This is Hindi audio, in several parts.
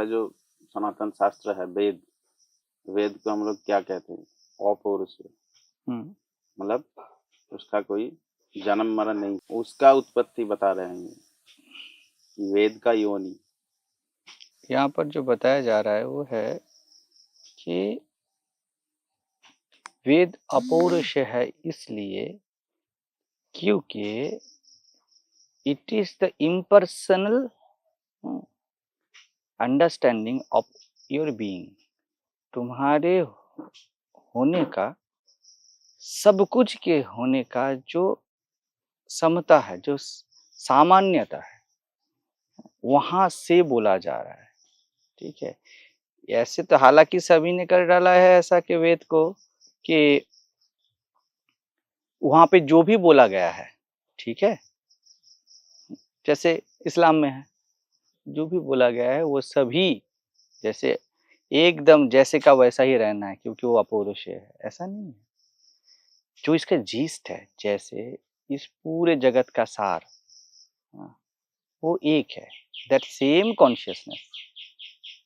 जो सनातन शास्त्र है वेद, वेद को हम लोग क्या कहते हैं? अपौरुष। मतलब उसका कोई जन्म मरण नहीं, उसका उत्पत्ति बता रहे हैं कि वेद का योनि। यहाँ पर जो बताया जा रहा है वो है कि वेद अपौरुष है इसलिए क्योंकि it is the impersonal understanding of your being. तुम्हारे होने का, सब कुछ के होने का जो समता है, जो सामान्यता है, वहां से बोला जा रहा है। ठीक है, ऐसे तो हालांकि सभी ने कर डाला है ऐसा कि वेद को कि वहां पे जो भी बोला गया है, ठीक है, जैसे इस्लाम में है, जो भी बोला गया है वो सभी जैसे एकदम जैसे का वैसा ही रहना है क्योंकि वो अपौरुष है, ऐसा नहीं है। जो इसका जीस्ट है, जैसे इस पूरे जगत का सार, वो एक है, दैट सेम कॉन्शियसनेस।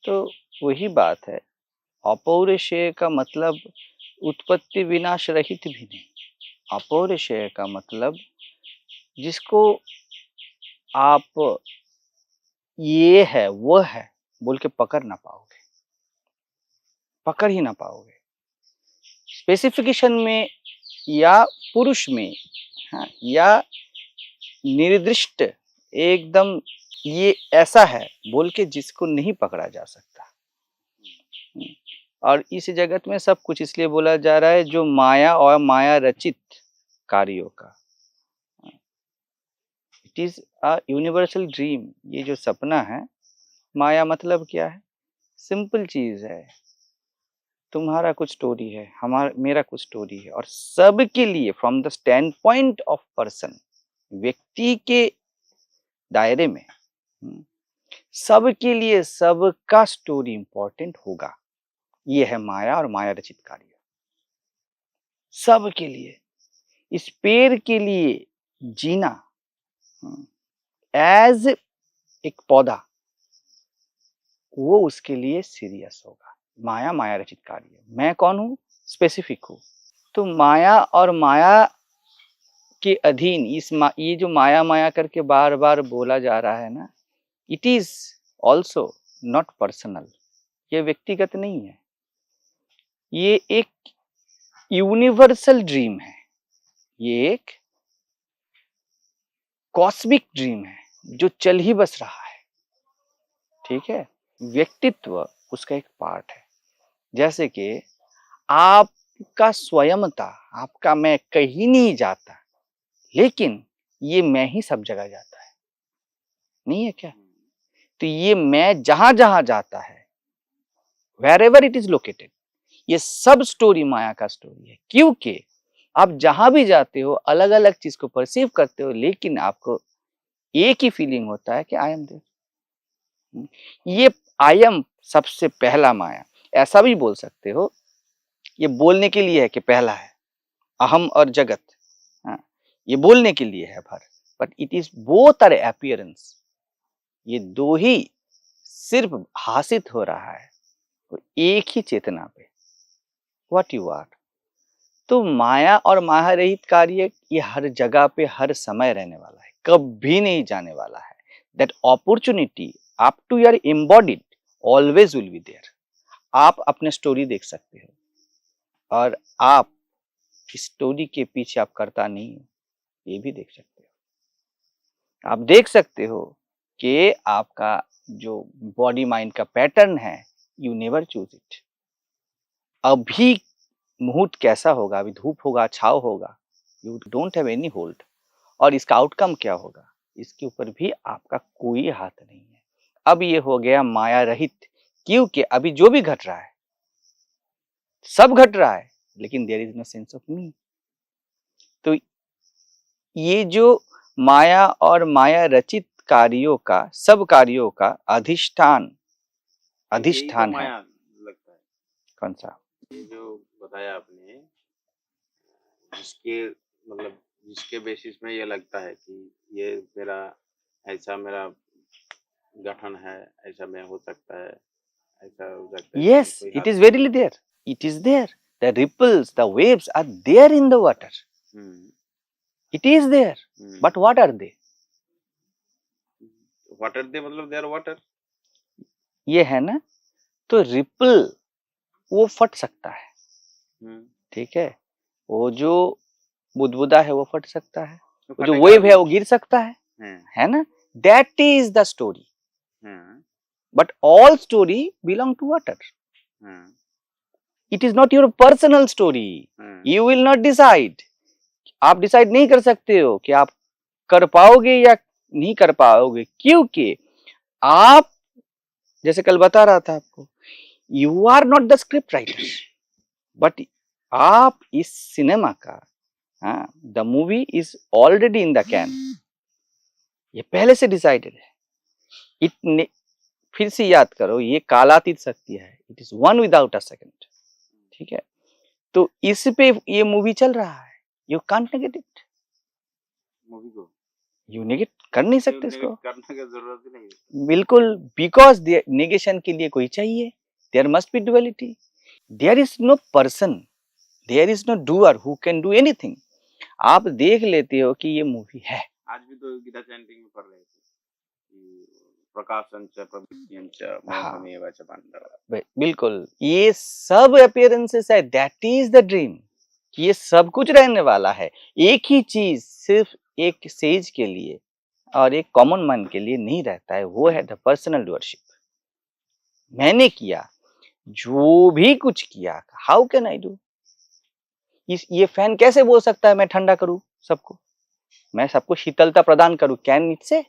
तो वही बात है, अपौरुषेय का मतलब उत्पत्ति विनाश रहित भी नहीं। अपौरुषेय का मतलब जिसको आप ये है वो है बोल के पकड़ ना पाओगे, पकड़ ही ना पाओगे। स्पेसिफिकेशन में या पुरुष में, हाँ, या निर्दिष्ट एकदम ये ऐसा है बोल के जिसको नहीं पकड़ा जा सकता। और इस जगत में सब कुछ इसलिए बोला जा रहा है जो माया और माया रचित कार्यों का। It is a universal dream. ये जो सपना है, माया मतलब क्या है? सिंपल चीज है, तुम्हारा कुछ स्टोरी है, हमारा मेरा कुछ स्टोरी है, और सबके लिए from the stand point of person, व्यक्ति के दायरे में सबके लिए सबका स्टोरी इंपॉर्टेंट होगा। ये है माया और माया रचित कार्य। सबके लिए, इस पेड़ के लिए जीना एज एक पौधा, वो उसके लिए सीरियस होगा। माया माया रचित कार्य। मैं कौन हूं? स्पेसिफिक हूं। तो माया और माया के अधीन ये जो माया माया करके बार बार बोला जा रहा है ना, it is also not personal. ये व्यक्तिगत नहीं है, ये एक यूनिवर्सल ड्रीम है, ये एक कॉस्मिक ड्रीम है जो चल ही बस रहा है। ठीक है, व्यक्तित्व उसका एक पार्ट है। जैसे कि आपका स्वयंता, आपका मैं कहीं नहीं जाता, लेकिन ये मैं ही सब जगह जाता है, नहीं है क्या? तो ये मैं जहां जहां जाता है, wherever it is located, ये सब स्टोरी माया का स्टोरी है। क्योंकि आप जहां भी जाते हो अलग अलग चीज को परसीव करते हो, लेकिन आपको एक ही फीलिंग होता है कि आई एम देयर। ये आई एम सबसे पहला माया। ऐसा भी बोल सकते हो, ये बोलने के लिए है कि पहला है अहम और जगत, ये बोलने के लिए है भर, but it is both are appearance. ये दो ही सिर्फ हासिल हो रहा है एक ही चेतना पे, व्हाट यू आर। तो माया और माया रहित कार्य ये हर जगह पे हर समय रहने वाला है, कभी नहीं जाने वाला है। That opportunity up to your embodied always will be there. आप अपने स्टोरी देख सकते हो, और आप स्टोरी के पीछे आप करता नहीं हो, ये भी देख सकते हो। आप देख सकते हो कि आपका जो बॉडी माइंड का पैटर्न है, यू नेवर चूज इट। अभी मुहूर्त कैसा होगा, अभी धूप होगा, छाव होगा, you don't have any hold. और इसका आउटकम क्या होगा, इसके ऊपर भी आपका कोई हाथ नहीं है। अब ये हो गया माया रहित, क्योंकि अभी जो भी घट रहा है सब घट रहा है, लेकिन there is no sense of me. तो ये जो माया और माया रचित कार्यों का, सब कार्यों का अधिष्ठान तो है। माया लगता है। कौन सा? ये जो बताया आपने, जिसके मतलब जिसके बेसिस में ये लगता है कि ये मेरा ऐसा मेरा गठन है, ऐसा मैं हो सकता है, ऐसा हो सकता है। Yes, it is verily there. It is there. The ripples, the waves are there in the water. It is there. But what are they? What are they? मतलब they are water. ये है ना, तो रिपल वो फट सकता है, ठीक है, वो जो बुदबुदा है वो फट सकता है, वो जो वेव है वो गिर सकता है ना, that is the story. But all story belong to water. It is not your personal story. You will not decide. आप डिसाइड नहीं कर सकते हो कि आप कर पाओगे या नहीं कर पाओगे, क्योंकि आप, जैसे कल बता रहा था आपको, you are not the script writer, but आप इस सिनेमा का, the movie is already in the can, ये पहले से डिसाइडेड है. इतने फिर से याद करो, ये कालातीत शक्ति है. It is one without a second. ठीक है, तो इस पे ये मूवी चल रहा है. You can't negate it. Movie को यू नेगेट कर नहीं सकते इसको, करने की जरूरत ही नहीं. बिल्कुल, बिकॉज नेगेशन के लिए कोई चाहिए. There must be duality. There is no person, there is no doer who can do anything. आप देख लेते हो कि ये मूवी है. आज भी तो गीता चैंटिंग में पढ़ रहे थे, प्रकाशंच प्रवृत्तियंच मोहमेव च पांडव. बिल्कुल, ये सब अपीयरेंसेस है. That is the dream. ये सब कुछ रहने वाला है. एक ही चीज सिर्फ एक सेज के लिए और एक कॉमन मैन के लिए नहीं रहता है, वो है द पर्सनल डूअरशिप. मैंने किया, जो भी कुछ किया, हाउ कैन आई डू. ये फैन कैसे बोल सकता है मैं ठंडा करूं सबको, मैं सबको शीतलता प्रदान करूं, कैन इट से?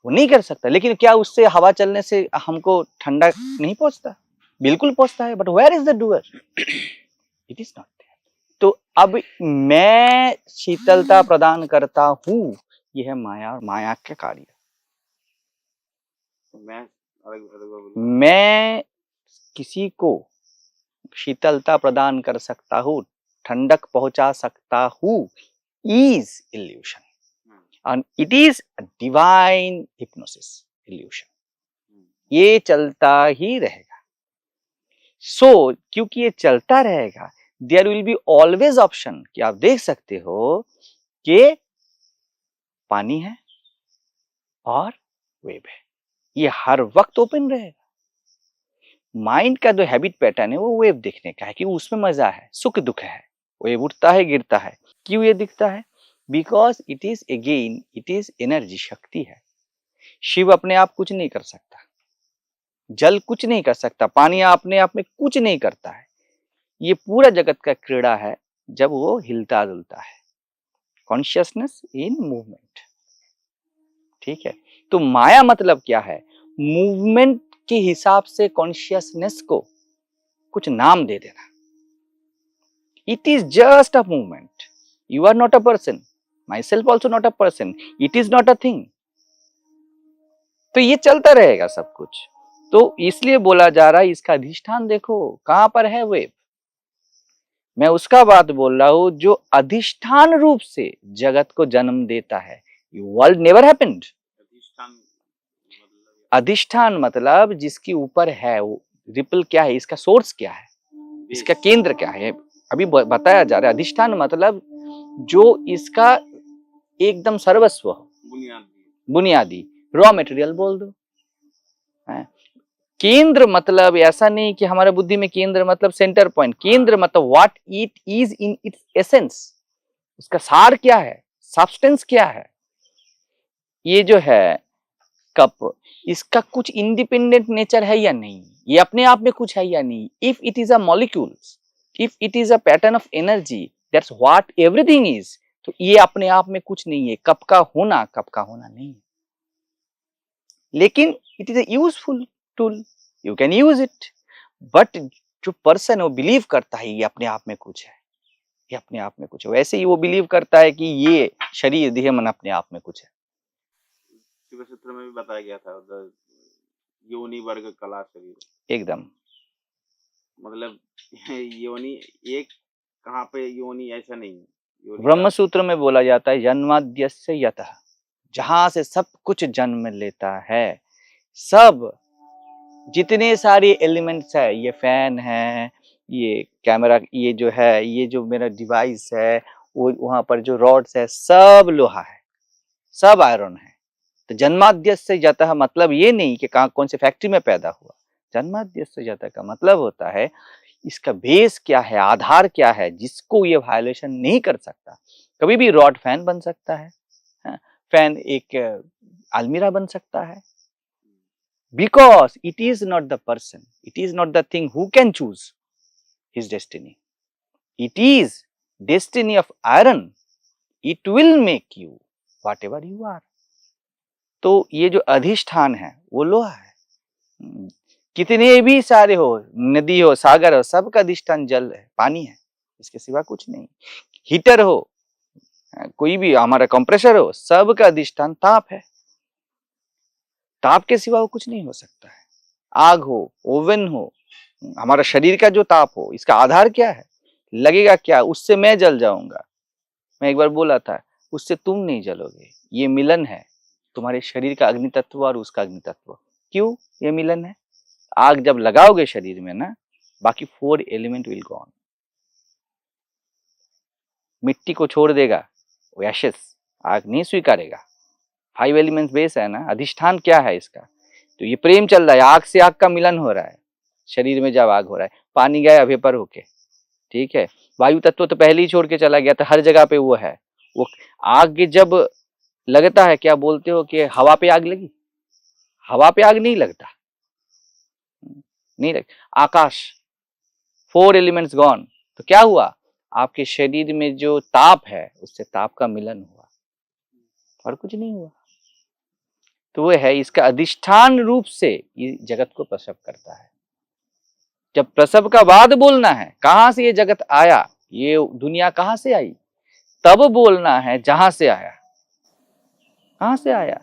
वो नहीं कर सकता. लेकिन क्या उससे हवा चलने से हमको ठंडा नहीं पहुंचता? बिल्कुल पहुंचता है. But where is the doer? It is not there. तो अब मैं शीतलता प्रदान करता हूं, यह है माया और माया के कार्य. मैं किसी को शीतलता प्रदान कर सकता हूं, ठंडक पहुंचा सकता हूं, is illusion. And it is a divine hypnosis illusion. ये चलता ही रहेगा. So, क्योंकि ये चलता रहेगा, there will be always option कि आप देख सकते हो कि पानी है और वेव है, ये हर वक्त ओपन रहेगा. माइंड का जो हैबिट पैटर्न है वो वेव देखने का है कि उसमें मजा है, सुख दुख है, वेव उठता है गिरता है. क्यों ये दिखता है? Because it is again, it is energy, शक्ति है. शिव अपने आप कुछ नहीं कर सकता, जल कुछ नहीं कर सकता, पानी अपने आप में कुछ नहीं करता है. ये पूरा जगत का क्रीड़ा है जब वो हिलता डुलता है. Consciousness in movement. ठीक है, तो माया मतलब क्या है? मूवमेंट के हिसाब से कॉन्शियसनेस को कुछ नाम दे देना. It is just a movement. You are not a person. myself also not a person. It is not a thing. तो ये चलता रहेगा सब कुछ. तो इसलिए बोला जा रहा है इसका अधिष्ठान देखो कहां पर है वेव. मैं उसका बात बोल रहा हूं जो अधिष्ठान रूप से जगत को जन्म देता है. World never happened. अधिष्ठान मतलब जिसके ऊपर है वो. रिपल क्या है? इसका सोर्स क्या है? इसका केंद्र क्या है? अभी बताया जा रहा है. अधिष्ठान मतलब जो इसका एकदम सर्वस्व, बुनियादी रॉ मटेरियल बोल दो. केंद्र मतलब ऐसा नहीं कि हमारे बुद्धि में केंद्र मतलब सेंटर पॉइंट. केंद्र मतलब what it is in its essence. उसका सार क्या है, सब्सटेंस क्या है. ये जो है कप, इसका कुछ इंडिपेंडेंट नेचर है या नहीं, ये अपने आप में कुछ है या नहीं. If it is a molecule, if it is a pattern of energy, that's what everything is. तो ये अपने आप में कुछ नहीं है. कप का होना नहीं है. लेकिन it is a useful tool, you can use it. But जो पर्सन है वो बिलीव करता है ये अपने आप में कुछ है, ये अपने आप में कुछ है. वैसे ही वो बिलीव करता है कि ये शरीर देह मन अपने आप में कुछ है. शिव सूत्र में भी बताया गया था योनि वर्ग कला शरीर. एकदम, मतलब योनि एक कहाँ पे योनि ऐसा नहीं है. ब्रह्म सूत्र में बोला जाता है जन्माद्यस्य यतः, जहां से सब कुछ जन्म लेता है. सब जितने सारे एलिमेंट्स है, ये फैन है, ये कैमरा, ये जो है, ये जो मेरा डिवाइस है, वो वहां पर जो रॉड्स है, सब लोहा है, सब आयरन है। तो जन्माद्यस्य जातः मतलब ये नहीं कि कहाँ कौन से फैक्ट्री में पैदा हुआ। जन्माद्यस्य जातः का मतलब होता है इसका बेस क्या है, आधार क्या है, जिसको ये वायलेशन नहीं कर सकता। कभी भी रॉड फैन बन सकता है, फैन एक अलमीरा बन सकता है, because it is not the person, it is not the thing who can choose his destiny. It is destiny of iron, it will make you whatever you are. तो ये जो अधिष्ठान है वो लोहा है। कितने भी सारे हो, नदी हो, सागर हो, सबका अधिष्ठान जल है, पानी है, इसके सिवा कुछ नहीं। हीटर हो, कोई भी हमारा कंप्रेसर हो, सबका अधिष्ठान ताप है। ताप के सिवा वो कुछ नहीं हो सकता है। आग हो, ओवन हो, हमारा शरीर का जो ताप हो, इसका आधार क्या है? लगेगा क्या? उससे मैं जल जाऊंगा। मैं एक बार बोला था, उससे तुम नहीं जलोगे। ये मिलन है तुम्हारे शरीर का अग्नि तत्व और उसका अग्नि तत्व। क्यों ये मिलन है? आग जब लगाओगे शरीर में ना, बाकी 4 एलिमेंट विल गॉन। मिट्टी को छोड़ देगा, वो एशेस, आग नहीं स्वीकारेगा। 5 एलिमेंट्स बेस है ना, अधिष्ठान क्या है इसका? तो ये प्रेम चल रहा है, आग से आग का मिलन हो रहा है शरीर में जब आग हो रहा है। पानी गया वेपर होके, ठीक है। वायु तत्व तो पहले ही छोड़ के चला गया, तो हर जगह पे वो है। वो आग जब लगता है, क्या बोलते हो कि हवा पे आग लगी? हवा पे आग नहीं लगता, नहीं लग। आकाश, 4 एलिमेंट्स गॉन, तो क्या हुआ? आपके शरीर में जो ताप है उससे ताप का मिलन हुआ, और कुछ नहीं हुआ। तो वो है, इसका अधिष्ठान रूप से ये जगत को प्रसव करता है। जब प्रसव का बाद बोलना है, कहां से ये जगत आया, ये दुनिया कहां से आई, तब बोलना है जहां से आया। कहां से आया?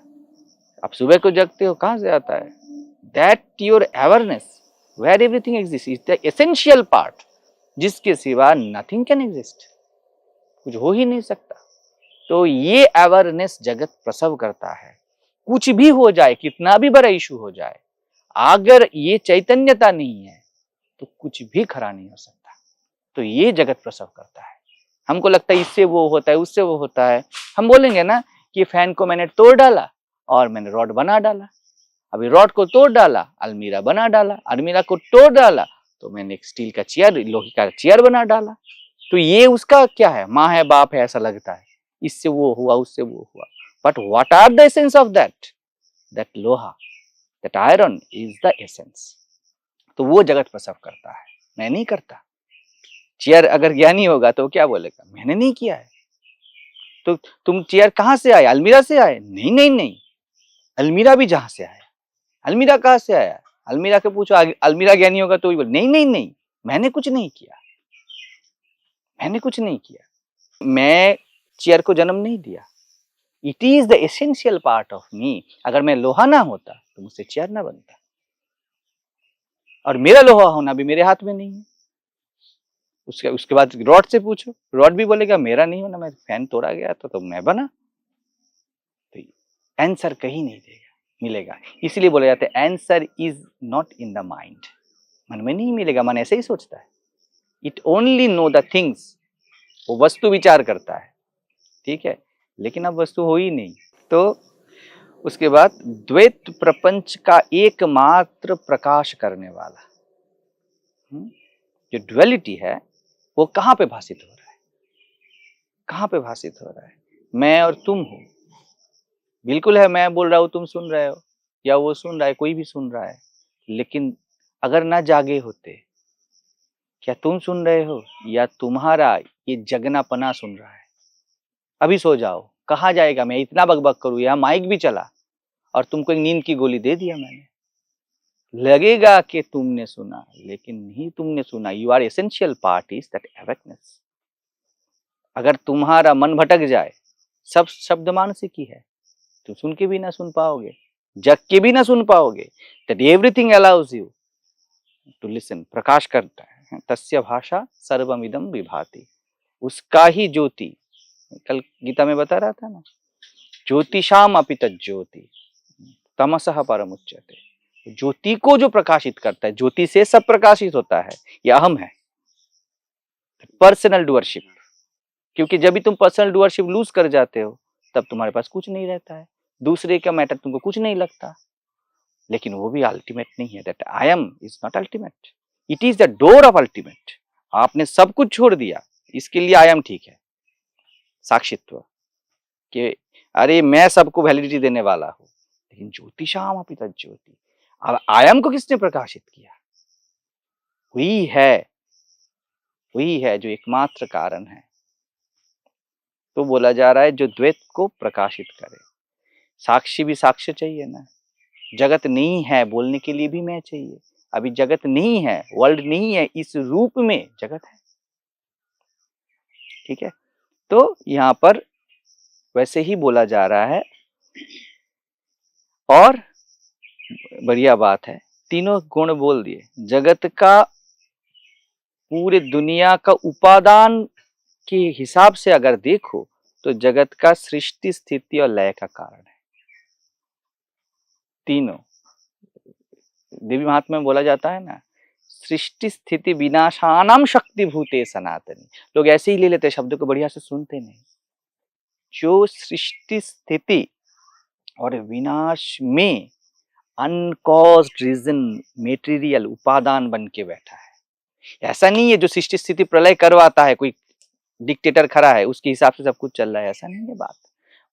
आप सुबह को जगते हो, कहां से आता है? That your awareness where everything exist is the essential part, जिसके सिवा नथिंग कैन एग्जिस्ट, कुछ हो ही नहीं सकता। तो ये अवेयरनेस जगत प्रसव करता है। कुछ भी हो जाए, कितना भी बड़ा इशू हो जाए, अगर ये चैतन्यता नहीं है तो कुछ भी खरा नहीं हो सकता। तो ये जगत प्रसव करता है। हमको लगता है इससे वो होता है, उससे वो होता है। हम बोलेंगे ना कि फैन को मैंने तोड़ डाला और मैंने रॉड बना डाला। अभी रॉड को तोड़ डाला, अलमीरा बना डाला। अलमीरा को तोड़ डाला तो मैंने एक स्टील का चेयर, लोहे का चेयर बना डाला। तो ये उसका क्या है? माँ है, बाप है, ऐसा लगता है। इससे वो हुआ, उससे वो हुआ। But what are the essence of that? That लोहा, that iron is the essence. तो वो जगत प्रसव करता है, मैं नहीं करता। चेयर अगर ज्ञानी होगा तो क्या बोलेगा? मैंने नहीं किया है। तो तुम चेयर कहां से आए? अलमीरा से आए? नहीं नहीं नहीं, अलमीरा भी जहां से आया। अलमीरा कहां से आया? अलमीरा के पूछो, अलमीरा ज्ञानी होगा तो ही बोले नहीं नहीं नहीं, मैंने कुछ नहीं किया, मैंने कुछ नहीं किया, मैं चेयर को जन्म नहीं दिया। It is the essential part of me. अगर मैं लोहा ना होता तो मुझसे चेयर ना बनता, और मेरा लोहा होना भी मेरे हाथ में नहीं है। उसके बाद रॉड से पूछो, रॉड भी बोलेगा मेरा नहीं होना, मैं फैन तोड़ा गया तो मैं बना। तो आंसर कहीं नहीं देगा, मिलेगा। इसलिए बोला जाता है answer is not in the mind. मन में नहीं मिलेगा, मन ऐसे ही सोचता है। It only know the things, वो वस्तु विचार करता है, ठीक है, लेकिन अब वस्तु हो ही नहीं। तो उसके बाद द्वैत प्रपंच का एकमात्र प्रकाश करने वाला, जो ड्युअलिटी है वो कहां पे भाषित हो रहा है? कहां पे भाषित हो रहा है? मैं और तुम हो, बिल्कुल है। मैं बोल रहा हूं, तुम सुन रहे हो, या वो सुन रहा है, कोई भी सुन रहा है। लेकिन अगर ना जागे होते, क्या तुम सुन रहे हो या तुम्हारा ये जगनापना सुन रहा है? अभी सो जाओ, कहाँ जाएगा? मैं इतना बकबक करूं, यहाँ माइक भी चला और तुमको एक नींद की गोली दे दिया मैंने, लगेगा कि तुमने सुना, लेकिन नहीं तुमने सुना। You are essential part is that awakeness. अगर तुम्हारा मन भटक जाए, सब शब्द मानसिक ही है, तुम सुन के भी ना सुन पाओगे, जग के भी ना सुन पाओगे। That everything allows you to listen. प्रकाश करता है, तस्य भाषा सर्वमिदं विभाति। उसका ही ज्योति, कल गीता में बता रहा था ना, ज्योतिषाम अपि तज्ज्योति तमसः परमुच्यते। ज्योति को जो प्रकाशित करता है, ज्योति से सब प्रकाशित होता है, यह अहम है, पर्सनल डूअरशिप। क्योंकि जब भी तुम पर्सनल डूअरशिप लूज कर जाते हो तब तुम्हारे पास कुछ नहीं रहता है, दूसरे का मैटर तुमको कुछ नहीं लगता। लेकिन वो भी अल्टीमेट नहीं है। That I am is not ultimate, it is the door of ultimate. आपने सब कुछ छोड़ दिया, इसके लिए आई एम ठीक है, साक्षित्व कि अरे मैं सबको वैलिडिटी देने वाला हूं। लेकिन ज्योतिषाम अपि तज्ज्योति, अब आई एम को किसने प्रकाशित किया? वही है जो एकमात्र कारण है। तो बोला जा रहा है जो द्वैत को प्रकाशित करे। साक्षी भी साक्ष्य चाहिए ना, जगत नहीं है बोलने के लिए भी मैं चाहिए। अभी जगत नहीं है, वर्ल्ड नहीं है, इस रूप में जगत है। ठीक है, तो यहां पर वैसे ही बोला जा रहा है। और बढ़िया बात है, तीनों गुण बोल दिए। जगत का पूरे दुनिया का उपादान के हिसाब से अगर देखो तो जगत का सृष्टि स्थिति और लय का कारण है। तीनों देवी महात्म्य में बोला जाता है ना, सृष्टि स्थिति विनाशानाम शक्ति भूते सनातनी। लोग ऐसे ही ले लेते, शब्दों को बढ़िया से सुनते नहीं। जो सृष्टि स्थिति और विनाश में अनकॉज्ड रीजन मेटीरियल उपादान बन के बैठा है। ऐसा नहीं है जो सृष्टि स्थिति प्रलय करवाता है, कोई डिक्टेटर खड़ा है उसके हिसाब से सब कुछ चल रहा है, ऐसा नहीं है।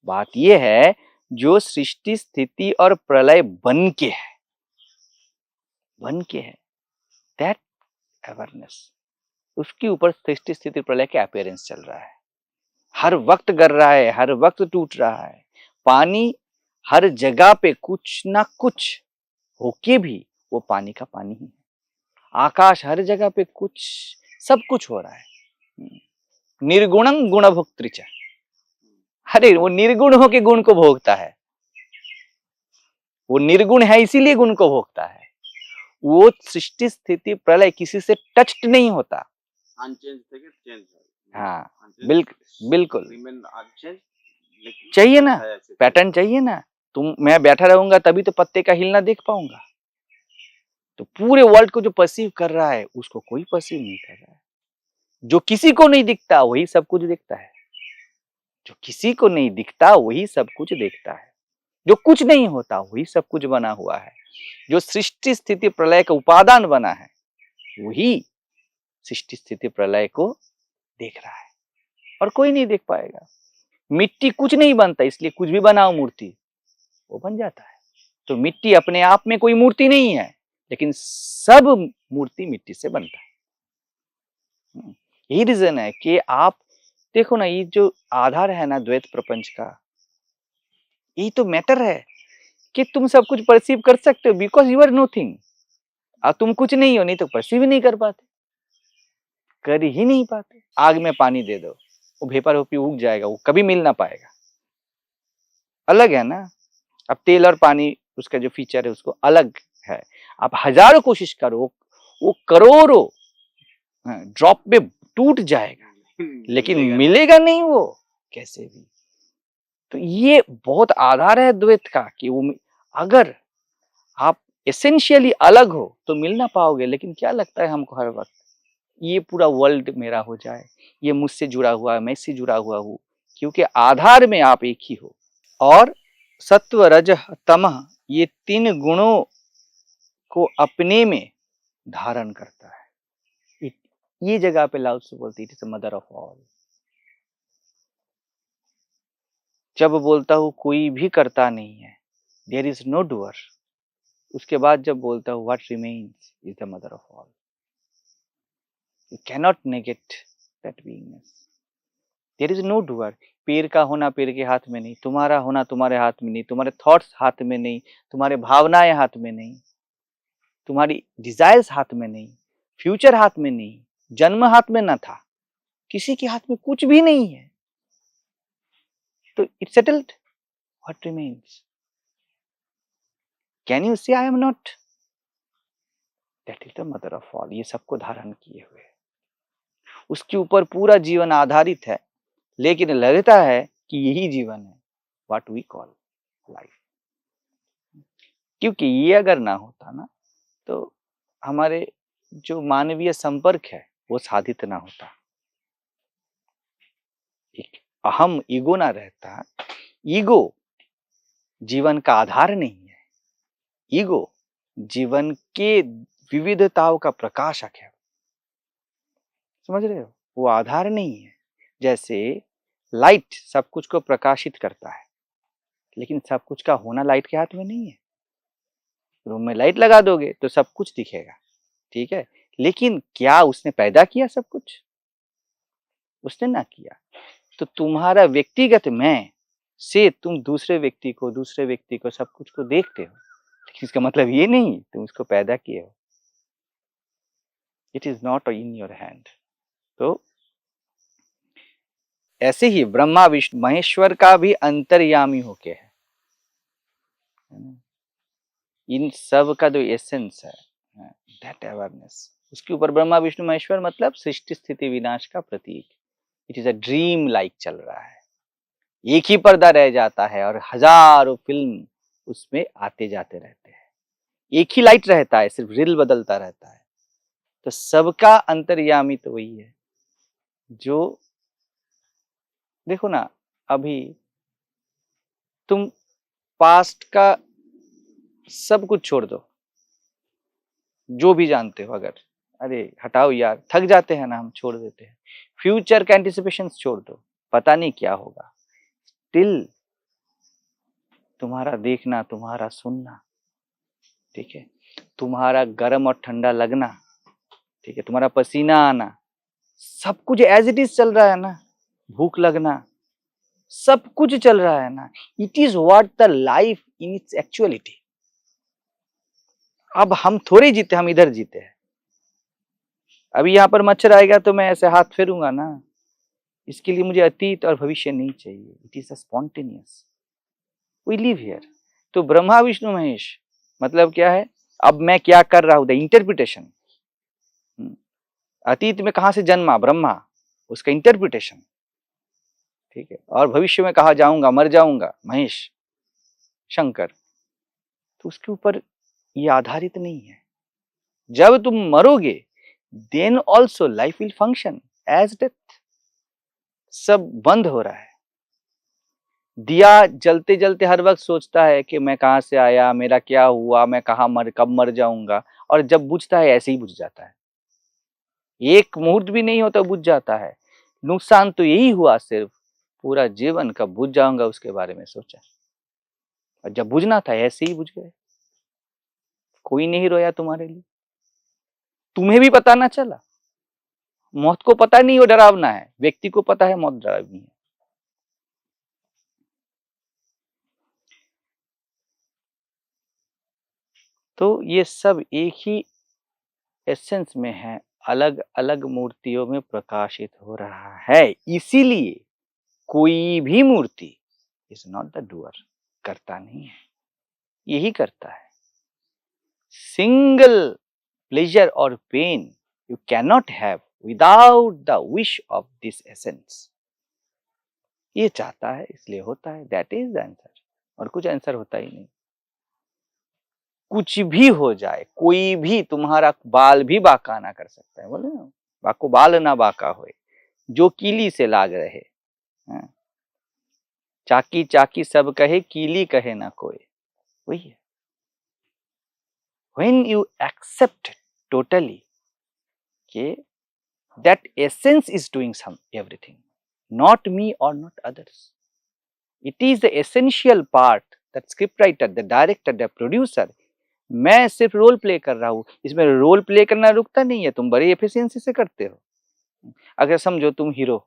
बात यह है जो सृष्टि स्थिति और प्रलय बन के है, दैट अवेयरनेस, उसके ऊपर सृष्टि स्थिति प्रलय के अपीयरेंस चल रहा है। हर वक्त गर रहा है, हर वक्त टूट रहा है। पानी हर जगह पे कुछ ना कुछ होके भी वो पानी का पानी ही है। आकाश हर जगह पे कुछ, सब कुछ हो रहा है। निर्गुणं गुणभोक्तृच, अरे वो निर्गुण होके गुण को भोगता है। वो निर्गुण है इसीलिए गुण को भोगता है। वो सृष्टि स्थिति प्रलय किसी से टच्ड नहीं होता। हाँ बिल्कुल चाहिए ना, पैटर्न चाहिए ना। मैं बैठा रहूंगा तभी तो पत्ते का हिलना देख पाऊंगा। तो पूरे वर्ल्ड को जो परसीव कर रहा है उसको कोई परसीव नहीं कर रहा है। जो किसी को नहीं दिखता वही सब कुछ देखता है, जो किसी को नहीं दिखता वही सब कुछ देखता है। जो कुछ नहीं होता वही सब कुछ बना हुआ है। जो सृष्टि स्थिति प्रलय का उपादान बना है वही सृष्टि स्थिति प्रलय को देख रहा है, और कोई नहीं देख पाएगा। मिट्टी कुछ नहीं बनता, इसलिए कुछ भी बनाओ मूर्ति वो बन जाता है। तो मिट्टी अपने आप में कोई मूर्ति नहीं है, लेकिन सब मूर्ति मिट्टी से बनता है। यही रीजन है कि आप देखो ना, ये जो आधार है ना द्वैत प्रपंच का, यही तो मैटर है कि तुम सब कुछ परसीव कर सकते हो बिकॉज यू आर नथिंग। और तुम कुछ नहीं हो, नहीं तो परसीव ही नहीं कर पाते, कर ही नहीं पाते। आग में पानी दे दो, वो भेपर होपी उग जाएगा, वो कभी मिल ना पाएगा। अलग है ना। अब तेल और पानी उसका जो फीचर है उसको अलग है। आप हजारों कोशिश करो, वो करोड़ों ड्रॉप में टूट जाएगा, लेकिन मिलेगा नहीं वो कैसे भी। तो ये बहुत आधार है द्वैत का कि वो अगर आप एसेंशियली अलग हो तो मिल ना पाओगे। लेकिन क्या लगता है हमको हर वक्त ये पूरा वर्ल्ड मेरा हो जाए, ये मुझसे जुड़ा हुआ है, मैं इससे जुड़ा हुआ हूँ, क्योंकि आधार में आप एक ही हो। और सत्व रजः तमः ये तीन गुणों को अपने में धारण करता है। ये जगह पे लाओ से बोलती it is the mother of all. जब बोलता हूं कोई भी करता नहीं है, देयर इज नो डूअर, उसके बाद जब बोलता हूं what remains is the mother of all. You cannot negate that beingness. There is no doer. पेड़ का होना पेड़ के हाथ में नहीं, तुम्हारा होना तुम्हारे हाथ में नहीं, तुम्हारे थॉट्स हाथ में नहीं, तुम्हारे भावनाएं हाथ में नहीं, तुम्हारी डिजायर्स हाथ में नहीं, फ्यूचर हाथ में नहीं, जन्म हाथ में ना था, किसी के हाथ में कुछ भी नहीं है। तो it's settled, what remains. Can you say I am not, that is the mother of all. ये सबको धारण किए हुए, उसके ऊपर पूरा जीवन आधारित है, लेकिन लगता है कि यही जीवन है, व्हाट वी कॉल लाइफ। क्योंकि ये अगर ना होता ना तो हमारे जो मानवीय संपर्क है वो साधित ना होता, एक अहम ईगो ना रहता। ईगो जीवन का आधार नहीं है, ईगो जीवन के विविधताओं का प्रकाशक है। समझ रहे हो? वो आधार नहीं है। जैसे लाइट सब कुछ को प्रकाशित करता है, लेकिन सब कुछ का होना लाइट के हाथ में नहीं है। रूम में लाइट लगा दोगे तो सब कुछ दिखेगा, ठीक है, लेकिन क्या उसने पैदा किया सब कुछ? उसने ना किया। तो तुम्हारा व्यक्तिगत मैं से तुम दूसरे व्यक्ति को सब कुछ को देखते हो, लेकिन इसका मतलब ये नहीं तुम इसको पैदा किए हो। It is not in your hand. तो ऐसे ही ब्रह्मा विष्णु महेश्वर का भी अंतर्यामी होके है। इन सब का जो एसेंस है दैट अवेयरनेस, उसके ऊपर ब्रह्मा विष्णु महेश्वर मतलब सृष्टि स्थिति विनाश का प्रतीक। It is a dream like चल रहा है, एक ही पर्दा रह जाता है और हजारों फिल्म उसमें आते जाते रहते हैं। एक ही लाइट रहता है, सिर्फ रील बदलता रहता है। तो सबका अंतर्यामी तो वही है। जो देखो ना, अभी तुम पास्ट का सब कुछ छोड़ दो, जो भी जानते हो, अगर अरे हटाओ यार, थक जाते हैं ना हम, छोड़ देते हैं। फ्यूचर का एंटिसिपेशन छोड़ दो, पता नहीं क्या होगा। स्टिल तुम्हारा देखना, तुम्हारा सुनना, ठीक है, तुम्हारा गर्म और ठंडा लगना, ठीक है, तुम्हारा पसीना आना, सब कुछ एज इट इज चल रहा है ना। भूख लगना, सब कुछ चल रहा है ना। It is what the life in its actuality. अब हम थोड़े जीते, हम इधर जीते हैं। अभी यहाँ पर मच्छर आएगा तो मैं ऐसे हाथ फेरूंगा ना, इसके लिए मुझे अतीत और भविष्य नहीं चाहिए। It is a spontaneous, we live here. तो ब्रह्मा विष्णु महेश मतलब क्या है? अब मैं क्या कर रहा हूं, द इंटरप्रिटेशन। अतीत में कहां से जन्मा ब्रह्मा, उसका इंटरप्रिटेशन, ठीक है, और भविष्य में कहा जाऊंगा, मर जाऊंगा, महेश शंकर। तो उसके ऊपर ये आधारित नहीं है। जब तुम मरोगे then also life will function as death. सब बंद हो रहा है। दिया जलते जलते हर वक्त सोचता है कि मैं कहां से आया, मेरा क्या हुआ, मैं कब मर जाऊंगा, और जब बुझता है ऐसे ही बुझ जाता है। एक मुहूर्त भी नहीं होता बुझ जाता है। नुकसान तो यही हुआ, सिर्फ पूरा जीवन कब बुझ जाऊंगा उसके बारे में सोचा, और जब बुझना था ऐसे ही बुझ गए। कोई नहीं रोया तुम्हारे लिए, तुम्हें भी पता ना चला। मौत को पता नहीं वो डरावना है, व्यक्ति को पता है मौत डरावनी है। तो ये सब एक ही एसेंस में है, अलग अलग मूर्तियों में प्रकाशित हो रहा है। इसीलिए कोई भी मूर्ति इज नॉट द डूअर, करता नहीं है, यही करता है। सिंगल प्लेजर और pain you can not have without the wish of this essence. ये चाहता है इसलिए होता है, दैट इज द आंसर। और कुछ आंसर होता ही नहीं। कुछ भी हो जाए, कोई भी तुम्हारा बाल भी बाका ना कर सकता है। बोले ना, बाको बाल ना बाका होए, जो कीली से लाग रहे। चाकी चाकी सब कहे, कीली कहे ना कोई। वही है। When you accept totally that essence is doing everything, not me or not others. It is the essential part that script writer, the director, the producer, मैं सिर्फ रोल प्ले कर रहा हूँ। इसमें रोल प्ले करना रुकता नहीं है, तुम बड़ी एफिशिएंसी से करते हो। अगर समझो तुम हीरो,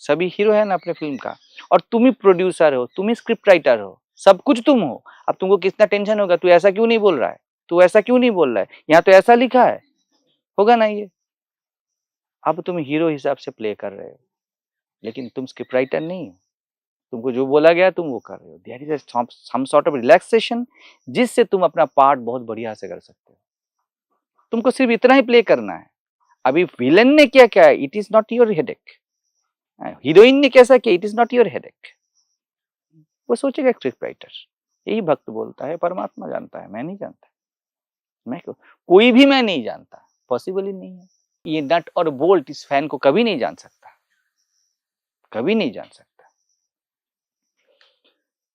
सभी हीरो है ना अपने फिल्म का, और तुम ही प्रोड्यूसर हो, तुम ही स्क्रिप्ट राइटर हो, सब कुछ तुम हो। अब तुमको कितना टेंशन होगा, तू ऐसा क्यों नहीं बोल रहा है, तू ऐसा क्यों नहीं बोल रहा है, यहाँ तो ऐसा लिखा है, होगा ना ये। अब तुम हीरो हिसाब से प्ले कर रहे हो, लेकिन तुम स्क्रिप्ट राइटर नहीं हो। तुमको जो बोला गया तुम वो कर रहे हो। There is some sort of relaxation, जिससे तुम अपना पार्ट बहुत बढ़िया से कर सकते हो। तुमको सिर्फ इतना ही प्ले करना है। अभी विलन ने क्या किया है, it is not your headache. Heroine ने कैसा किया, it is not your headache. वो सोचेगा स्क्रिप्ट राइटर। यही भक्त बोलता है, परमात्मा जानता है, मैं नहीं जानता। मैं कोई भी मैं नहीं जानता, पॉसिबल ही नहीं है। ये नट और बोल्ट इस फैन को कभी नहीं जान सकता, कभी नहीं जान सकता।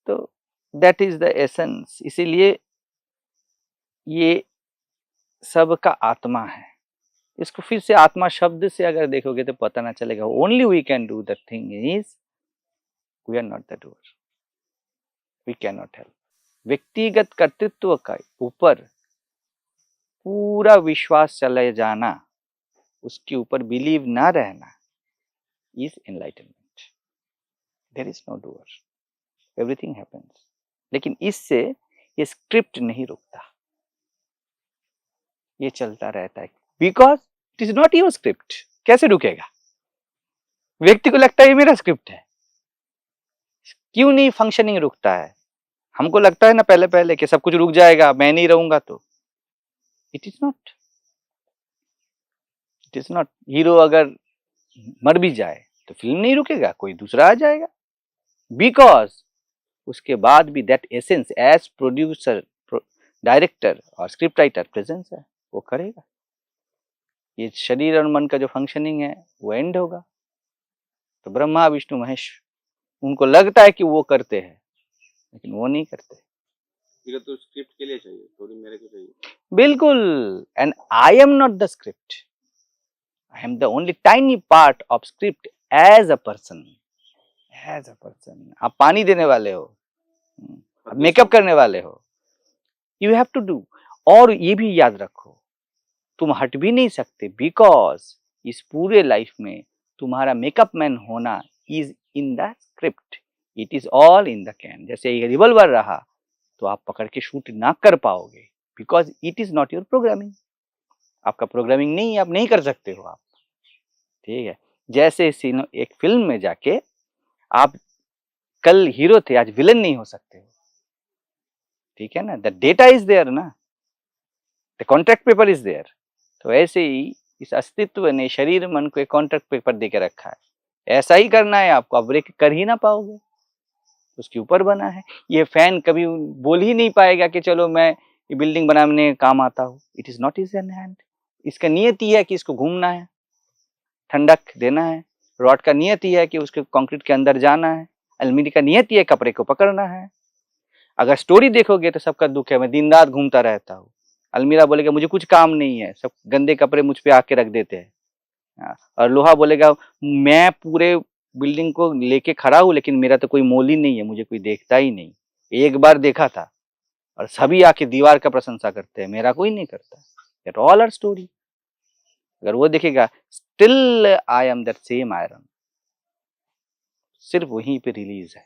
तो दैट इज द एसेंस। इसीलिए ये सबका आत्मा है। इसको फिर से आत्मा शब्द से अगर देखोगे तो पता ना चलेगा। Only we can do the thing is we are not the doer, we can not help. व्यक्तिगत कर्तृत्व का ऊपर पूरा विश्वास चले जाना, उसके ऊपर बिलीव ना रहना is enlightenment. There is no doer, everything happens. लेकिन इससे ये स्क्रिप्ट नहीं रुकता, ये चलता रहता है, because it is not your script. कैसे रुकेगा? व्यक्ति को लगता है ये मेरा स्क्रिप्ट है। क्यों नहीं फंक्शनिंग रुकता है? हमको लगता है ना पहले पहले कि सब कुछ रुक जाएगा, मैं नहीं रहूंगा तो। It is not, it is not. Hero अगर मर भी जाए तो फिल्म नहीं रुकेगा, कोई दूसरा आ जाएगा, बिकॉज उसके बाद भी that essence as producer, director और स्क्रिप्ट राइटर प्रेजेंस है, वो करेगा। ये शरीर और मन का जो फंक्शनिंग है वो एंड होगा। तो ब्रह्मा विष्णु महेश, उनको लगता है कि वो करते हैं, लेकिन वो नहीं करते। फिर तो स्क्रिप्ट के लिए चाहिए, स्टोरी मेरे को चाहिए। बिल्कुल। And I am not the script, I am the only tiny part of script as a person, as a person. आप पानी देने वाले हो, मेकअप करने वाले हो, यू हैव टू डू। और ये भी याद रखो, तुम हट भी नहीं सकते, बिकॉज इस पूरे लाइफ में तुम्हारा मेकअप मैन होना is in the script, it is all in the can. जैसे ये रिवॉल्वर रहा तो आप पकड़ के शूट ना कर पाओगे, because it is not your programming. आपका प्रोग्रामिंग नहीं है, आप नहीं कर सकते हो आप, ठीक है। जैसे एक फिल्म में जाके आप कल हीरो थे, आज विलन नहीं हो सकते हो, ठीक है ना। द डेटा इज देयर ना, the contract paper is there. तो ऐसे ही इस अस्तित्व ने शरीर मन को एक कॉन्ट्रैक्ट पेपर देके रखा है, ऐसा ही करना है आपको, आप ब्रेक कर ही ना पाओगे, उसके ऊपर बना है। ये फैन कभी बोल ही नहीं पाएगा कि चलो मैं ये बिल्डिंग बनाने काम आता हूँ। It is not is in hand. इसका नियत ही है कि इसको घूमना है, ठंडक देना है। रॉड का नियत ही है कि उसके कंक्रीट के अंदर जाना है। अलमीरी का नियत ही है कपड़े को पकड़ना है। अगर स्टोरी देखोगे तो सबका दुख है, मैं दिन रात घूमता रहता हूँ। अलमीरा बोलेगा मुझे कुछ काम नहीं है, सब गंदे कपड़े मुझ पे आके रख देते हैं। और लोहा बोलेगा मैं पूरे बिल्डिंग को लेके खड़ा हूँ, लेकिन मेरा तो कोई मोल ही नहीं है, मुझे कोई देखता ही नहीं। एक बार देखा था और सभी आके दीवार का प्रशंसा करते हैं, मेरा कोई नहीं करता। That all are story. अगर वो देखेगा still I am that same iron, सिर्फ वहीं पे रिलीज है,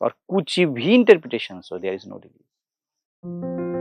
और कुछ भी इंटरप्रिटेशन हो, देयर इज नो रिलीज।